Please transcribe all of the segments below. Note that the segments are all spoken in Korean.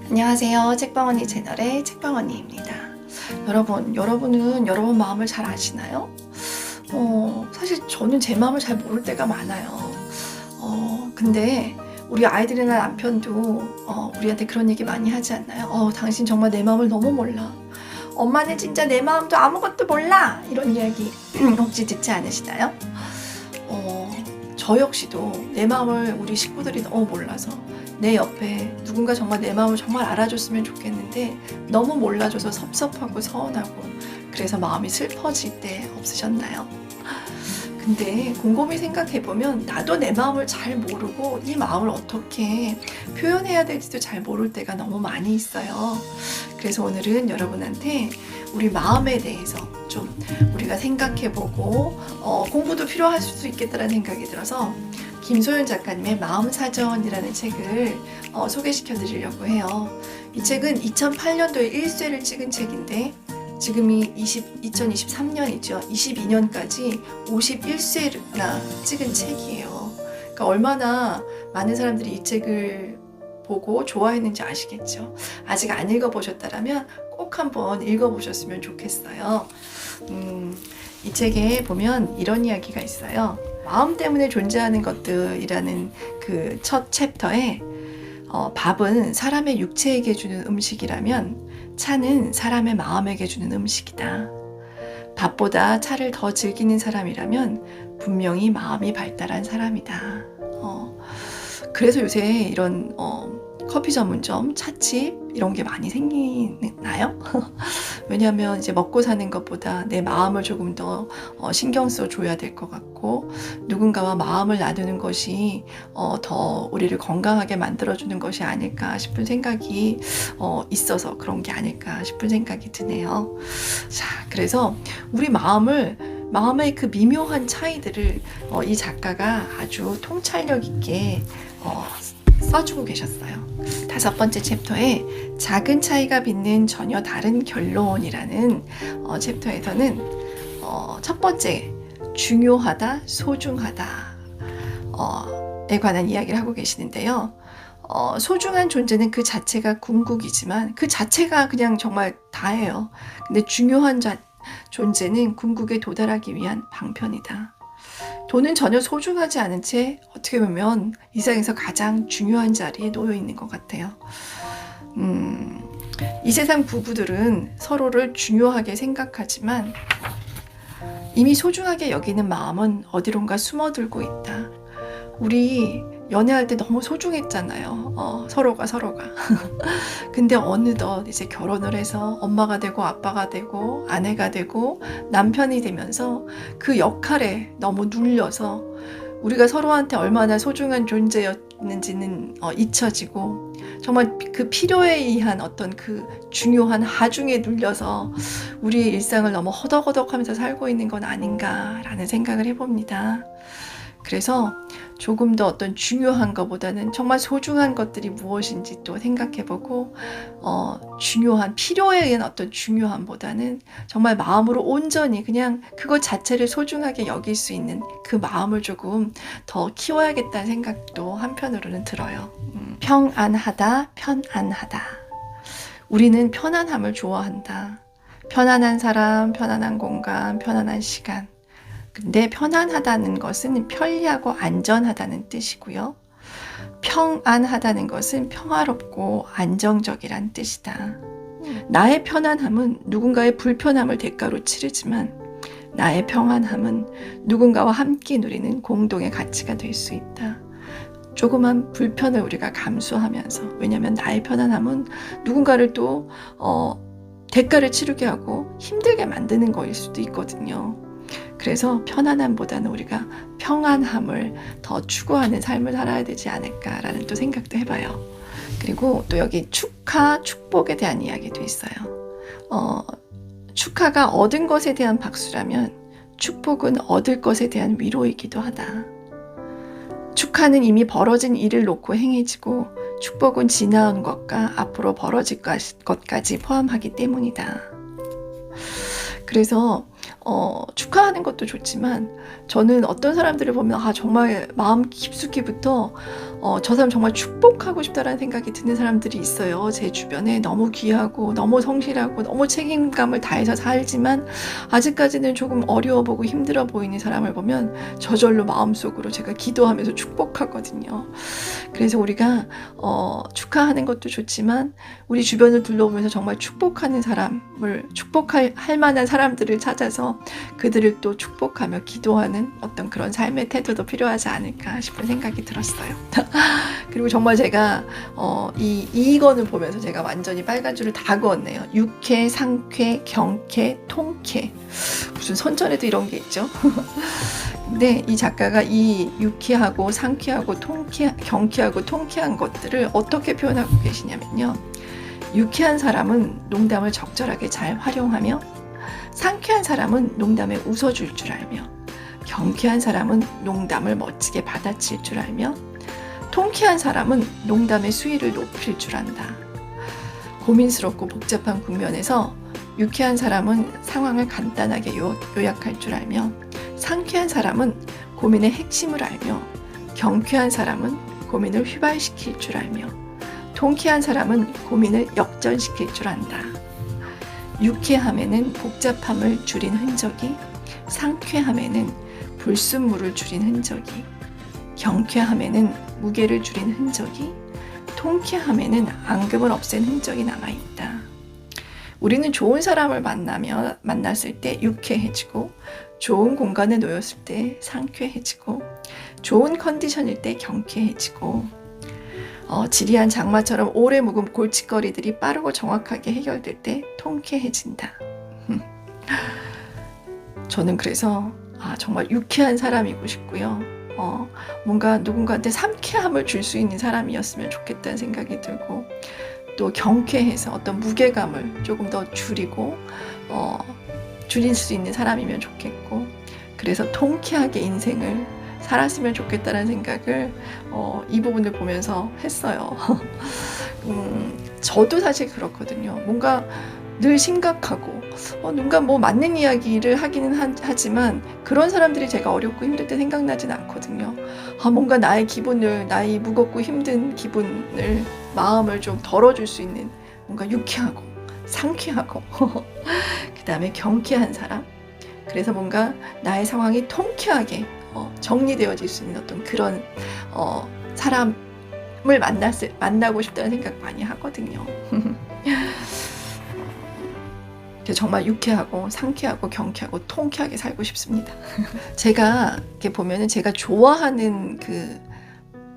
안녕하세요. 책방언니 채널의 책방언니입니다. 여러분은 여러분 마음을 잘 아시나요? 사실 저는 제 마음을 잘 모를 때가 많아요. 근데 우리 아이들이나 남편도 우리한테 그런 얘기 많이 하지 않나요? 당신 정말 내 마음을 너무 몰라. 엄마는 진짜 내 마음도 아무것도 몰라. 이런 이야기 혹시 듣지 않으시나요? 저 역시도 내 마음을 우리 식구들이 너무 몰라서 내 옆에 누군가 정말 내 마음을 정말 알아줬으면 좋겠는데 너무 몰라줘서 섭섭하고 서운하고 그래서 마음이 슬퍼질 때 없으셨나요? 근데 곰곰이 생각해보면 나도 내 마음을 잘 모르고 이 마음을 어떻게 표현해야 될지도 잘 모를 때가 너무 많이 있어요. 그래서 오늘은 여러분한테 우리 마음에 대해서 좀 우리가 생각해보고 공부도 필요할 수도 있겠다는 생각이 들어서 김소연 작가님의 마음사전이라는 책을 소개시켜 드리려고 해요. 이 책은 2008년도에 1쇄를 찍은 책인데 지금이 2023년이죠. 22년까지 51쇄나 찍은 책이에요. 그러니까 얼마나 많은 사람들이 이 책을 보고 좋아했는지 아시겠죠. 아직 안 읽어보셨다면 꼭 한번 읽어보셨으면 좋겠어요. 이 책에 보면 이런 이야기가 있어요. 마음 때문에 존재하는 것들이라는 그 첫 챕터에 밥은 사람의 육체에게 주는 음식이라면 차는 사람의 마음에게 주는 음식이다. 밥보다 차를 더 즐기는 사람이라면 분명히 마음이 발달한 사람이다. 그래서 요새 이런 커피 전문점, 찻집 이런 게 많이 생기나요? 왜냐하면 이제 먹고 사는 것보다 내 마음을 조금 더 신경 써줘야 될 것 같고 누군가와 마음을 나누는 것이 더 우리를 건강하게 만들어주는 것이 아닐까 싶은 생각이 있어서 그런 게 아닐까 싶은 생각이 드네요. 자, 그래서 우리 마음의 그 미묘한 차이들을 이 작가가 아주 통찰력 있게 써주고 계셨어요. 5번째 챕터에 작은 차이가 빚는 전혀 다른 결론이라는 챕터에서는 첫 번째 중요하다, 소중하다 에 관한 이야기를 하고 계시는데요. 소중한 존재는 그 자체가 궁극이지만 그 자체가 그냥 정말 다예요. 근데 중요한 존재는 궁극에 도달하기 위한 방편이다. 돈은 전혀 소중하지 않은 채 어떻게 보면 이 세상에서 가장 중요한 자리에 놓여 있는 것 같아요. 이 세상 부부들은 서로를 중요하게 생각하지만 이미 소중하게 여기는 마음은 어디론가 숨어들고 있다. 우리 연애할 때 너무 소중했잖아요. 서로가. 근데 어느덧 이제 결혼을 해서 엄마가 되고 아빠가 되고 아내가 되고 남편이 되면서 그 역할에 너무 눌려서 우리가 서로한테 얼마나 소중한 존재였는지는 잊혀지고 정말 그 필요에 의한 어떤 그 중요한 하중에 눌려서 우리의 일상을 너무 허덕허덕하면서 살고 있는 건 아닌가라는 생각을 해봅니다. 그래서 조금 더 어떤 중요한 것보다는 정말 소중한 것들이 무엇인지 또 생각해보고 중요한 필요에 의한 어떤 중요함보다는 정말 마음으로 온전히 그냥 그것 자체를 소중하게 여길 수 있는 그 마음을 조금 더 키워야겠다는 생각도 한편으로는 들어요. 평안하다, 편안하다. 우리는 편안함을 좋아한다. 편안한 사람, 편안한 공간, 편안한 시간. 근데 편안하다는 것은 편리하고 안전하다는 뜻이고요. 평안하다는 것은 평화롭고 안정적이란 뜻이다. 나의 편안함은 누군가의 불편함을 대가로 치르지만 나의 평안함은 누군가와 함께 누리는 공동의 가치가 될 수 있다. 조그만 불편을 우리가 감수하면서, 왜냐하면 나의 편안함은 누군가를 또 대가를 치르게 하고 힘들게 만드는 거일 수도 있거든요. 그래서 편안함보다는 우리가 평안함을 더 추구하는 삶을 살아야 되지 않을까라는 또 생각도 해봐요. 그리고 또 여기 축복에 대한 이야기도 있어요. 축하가 얻은 것에 대한 박수라면 축복은 얻을 것에 대한 위로이기도 하다. 축하는 이미 벌어진 일을 놓고 행해지고 축복은 지나온 것과 앞으로 벌어질 것까지 포함하기 때문이다. 그래서 축하하는 것도 좋지만 저는 어떤 사람들을 보면 정말 마음 깊숙이부터 저 사람 정말 축복하고 싶다라는 생각이 드는 사람들이 있어요. 제 주변에 너무 귀하고 너무 성실하고 너무 책임감을 다해서 살지만 아직까지는 조금 어려워 보고 힘들어 보이는 사람을 보면 저절로 마음속으로 제가 기도하면서 축복하거든요. 그래서 우리가 축하하는 것도 좋지만 우리 주변을 둘러보면서 정말 축복하는 사람을 축복할 만한 사람들을 찾아서 그들을 또 축복하며 기도하는 어떤 그런 삶의 태도도 필요하지 않을까 싶은 생각이 들었어요. 그리고 정말 제가 이거는 보면서 제가 완전히 빨간 줄을 다 그었네요. 육회, 상쾌, 경쾌, 통쾌. 무슨 선전에도 이런 게 있죠. 근데 이 작가가 이 유쾌하고 상쾌하고 경쾌하고 통쾌한 것들을 어떻게 표현하고 계시냐면요. 유쾌한 사람은 농담을 적절하게 잘 활용하며, 상쾌한 사람은 농담에 웃어줄 줄 알며, 경쾌한 사람은 농담을 멋지게 받아칠 줄 알며, 통쾌한 사람은 농담의 수위를 높일 줄 안다. 고민스럽고 복잡한 국면에서 유쾌한 사람은 상황을 간단하게 요약할 줄 알며, 상쾌한 사람은 고민의 핵심을 알며, 경쾌한 사람은 고민을 휘발시킬 줄 알며, 통쾌한 사람은 고민을 역전시킬 줄 안다. 유쾌함에는 복잡함을 줄인 흔적이, 상쾌함에는 불순물을 줄인 흔적이, 경쾌함에는 무게를 줄인 흔적이, 통쾌함에는 앙금을 없앤 흔적이 남아있다. 우리는 좋은 사람을 만났을 때 유쾌해지고, 좋은 공간에 놓였을 때 상쾌해지고, 좋은 컨디션일 때 경쾌해지고, 지리한 장마처럼 오래 묵은 골칫거리들이 빠르고 정확하게 해결될 때 통쾌해진다. 저는 그래서 정말 유쾌한 사람이고 싶고요. 뭔가 누군가한테 상쾌함을 줄 수 있는 사람이었으면 좋겠다는 생각이 들고, 또 경쾌해서 어떤 무게감을 조금 더 줄이고 줄일 수 있는 사람이면 좋겠고, 그래서 통쾌하게 인생을 살았으면 좋겠다는 생각을 이 부분을 보면서 했어요. 저도 사실 그렇거든요. 뭔가 늘 심각하고 누가 뭐 맞는 이야기를 하기는 하지만 그런 사람들이 제가 어렵고 힘들 때 생각나진 않거든요. 뭔가 나의 무겁고 힘든 기분을, 마음을 좀 덜어줄 수 있는 뭔가 유쾌하고 상쾌하고 그 다음에 경쾌한 사람, 그래서 뭔가 나의 상황이 통쾌하게 정리되어질 수 있는 어떤 그런 사람을 만나고 싶다는 생각 많이 하거든요. 정말 유쾌하고 상쾌하고 경쾌하고 통쾌하게 살고 싶습니다. 제가 이렇게 보면은 제가 좋아하는 그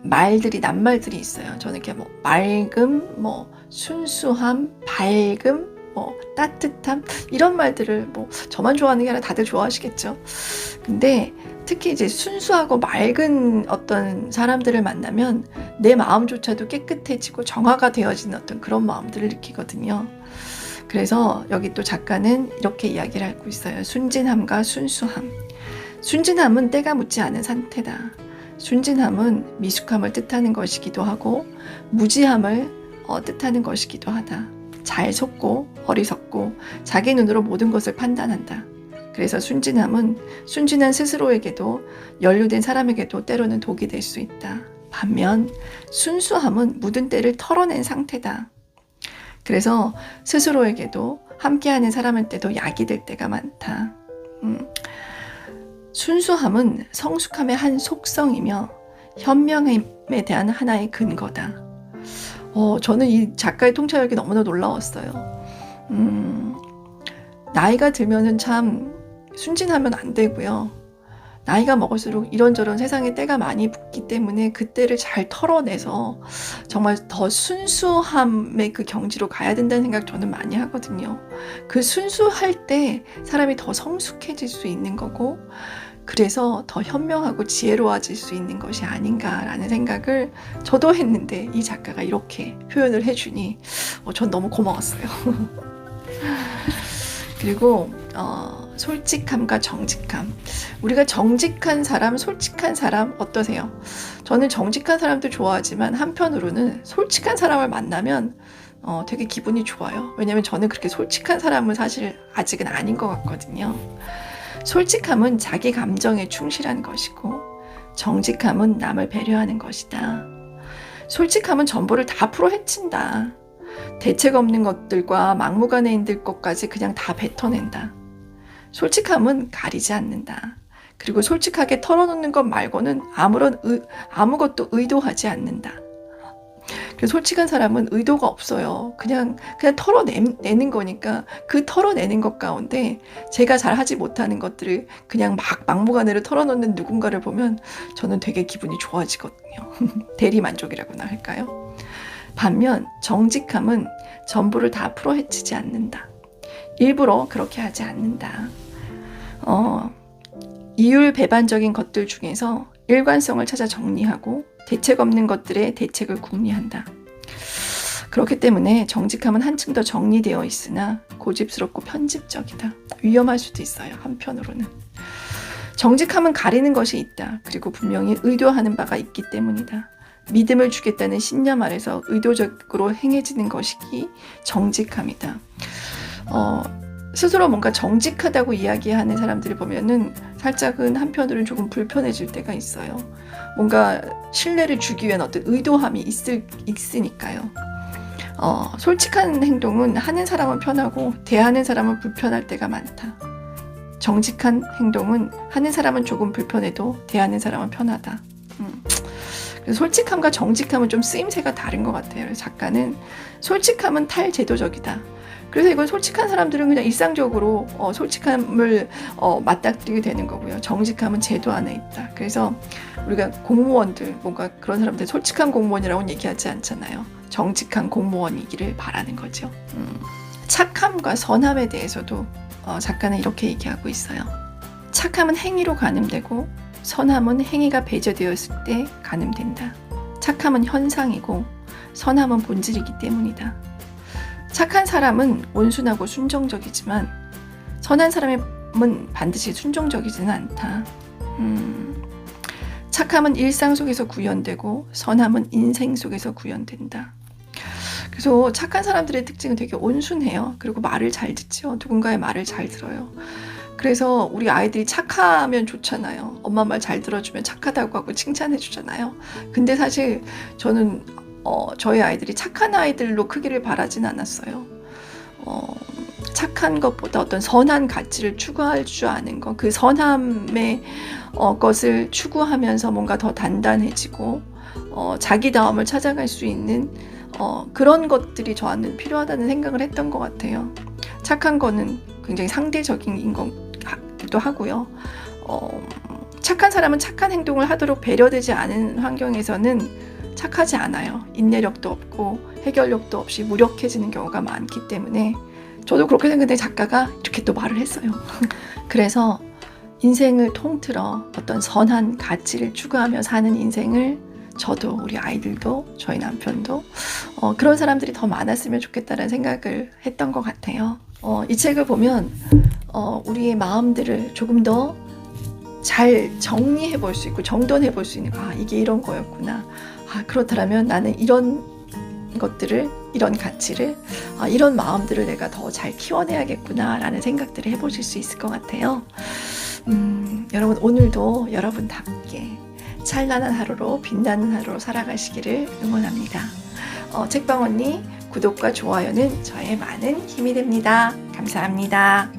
낱말들이 있어요. 저는 이렇게 뭐 맑음, 뭐 순수함, 밝음, 뭐 따뜻함, 이런 말들을 뭐 저만 좋아하는 게 아니라 다들 좋아하시겠죠. 근데 특히 이제 순수하고 맑은 어떤 사람들을 만나면 내 마음조차도 깨끗해지고 정화가 되어지는 어떤 그런 마음들을 느끼거든요. 그래서 여기 또 작가는 이렇게 이야기를 하고 있어요. 순진함과 순수함. 순진함은 때가 묻지 않은 상태다. 순진함은 미숙함을 뜻하는 것이기도 하고, 무지함을 뜻하는 것이기도 하다. 잘 속고 어리석고 자기 눈으로 모든 것을 판단한다. 그래서 순진함은 순진한 스스로에게도 연루된 사람에게도 때로는 독이 될 수 있다. 반면 순수함은 묻은 때를 털어낸 상태다. 그래서 스스로에게도 함께하는 사람일 때도 약이 될 때가 많다. 순수함은 성숙함의 한 속성이며 현명함에 대한 하나의 근거다. 저는 이 작가의 통찰력이 너무나 놀라웠어요. 나이가 들면은 참 순진하면 안 되고요. 나이가 먹을수록 이런저런 세상에 때가 많이 붙기 때문에 그때를 잘 털어내서 정말 더 순수함의 그 경지로 가야 된다는 생각 저는 많이 하거든요. 그 순수할 때 사람이 더 성숙해질 수 있는 거고, 그래서 더 현명하고 지혜로워질 수 있는 것이 아닌가라는 생각을 저도 했는데 이 작가가 이렇게 표현을 해주니 전 너무 고마웠어요. 그리고 솔직함과 정직함. 우리가 정직한 사람, 솔직한 사람 어떠세요? 저는 정직한 사람도 좋아하지만 한편으로는 솔직한 사람을 만나면 되게 기분이 좋아요. 왜냐면 저는 그렇게 솔직한 사람은 사실 아직은 아닌 것 같거든요. 솔직함은 자기 감정에 충실한 것이고 정직함은 남을 배려하는 것이다. 솔직함은 전부를 다 풀어헤친다. 대책 없는 것들과 막무가내인들 것까지 그냥 다 뱉어낸다. 솔직함은 가리지 않는다. 그리고 솔직하게 털어놓는 것 말고는 아무것도 의도하지 않는다. 솔직한 사람은 의도가 없어요. 그냥 털어내는 거니까 그 털어내는 것 가운데 제가 잘 하지 못하는 것들을 그냥 막무가내로 털어놓는 누군가를 보면 저는 되게 기분이 좋아지거든요. 대리만족이라고나 할까요? 반면 정직함은 전부를 다 풀어헤치지 않는다. 일부러 그렇게 하지 않는다. 이율배반적인 것들 중에서 일관성을 찾아 정리하고 대책 없는 것들에 대책을 궁리한다. 그렇기 때문에 정직함은 한층 더 정리되어 있으나 고집스럽고 편집적이다. 위험할 수도 있어요. 한편으로는. 정직함은 가리는 것이 있다. 그리고 분명히 의도하는 바가 있기 때문이다. 믿음을 주겠다는 신념 아래서 의도적으로 행해지는 것이 정직함이다. 스스로 뭔가 정직하다고 이야기하는 사람들을 보면은 살짝은 한편으로는 조금 불편해질 때가 있어요. 뭔가 신뢰를 주기 위한 어떤 의도함이 있으니까요. 솔직한 행동은 하는 사람은 편하고 대하는 사람은 불편할 때가 많다. 정직한 행동은 하는 사람은 조금 불편해도 대하는 사람은 편하다. 그래서 솔직함과 정직함은 좀 쓰임새가 다른 것 같아요. 작가는 솔직함은 탈제도적이다. 그래서 이건 솔직한 사람들은 그냥 일상적으로 솔직함을 맞닥뜨리게 되는 거고요. 정직함은 제도 안에 있다. 그래서 우리가 공무원들, 뭔가 그런 사람들 솔직한 공무원이라고는 얘기하지 않잖아요. 정직한 공무원이기를 바라는 거죠. 착함과 선함에 대해서도 작가는 이렇게 얘기하고 있어요. 착함은 행위로 가늠되고 선함은 행위가 배제되었을 때 가늠된다. 착함은 현상이고 선함은 본질이기 때문이다. 착한 사람은 온순하고 순정적이지만 선한 사람은 반드시 순정적이지는 않다. 착함은 일상 속에서 구현되고 선함은 인생 속에서 구현된다. 그래서 착한 사람들의 특징은 되게 온순해요. 그리고 말을 잘 듣죠. 누군가의 말을 잘 들어요. 그래서 우리 아이들이 착하면 좋잖아요. 엄마 말 잘 들어주면 착하다고 하고 칭찬해 주잖아요. 근데 사실 저는 저희 아이들이 착한 아이들로 크기를 바라진 않았어요. 착한 것보다 어떤 선한 가치를 추구할 줄 아는 것, 그 선함의 것을 추구하면서 뭔가 더 단단해지고 자기다움을 찾아갈 수 있는 그런 것들이 저한테는 필요하다는 생각을 했던 것 같아요. 착한 거는 굉장히 상대적인 것도 하고요. 착한 사람은 착한 행동을 하도록 배려되지 않은 환경에서는 착하지 않아요. 인내력도 없고 해결력도 없이 무력해지는 경우가 많기 때문에 저도 그렇게 생각했는데 작가가 이렇게 또 말을 했어요. 그래서 인생을 통틀어 어떤 선한 가치를 추구하며 사는 인생을 저도 우리 아이들도 저희 남편도 그런 사람들이 더 많았으면 좋겠다는 생각을 했던 것 같아요. 이 책을 보면 우리의 마음들을 조금 더 잘 정리해 볼 수 있고 정돈해 볼 수 있는 이게 이런 거였구나. 그렇다면 나는 이런 것들을 이런 가치를 이런 마음들을 내가 더 잘 키워내야겠구나 라는 생각들을 해보실 수 있을 것 같아요. 여러분 오늘도 여러분답게 찬란한 하루로 빛나는 하루로 살아가시기를 응원합니다. 책방 언니 구독과 좋아요는 저의 많은 힘이 됩니다. 감사합니다.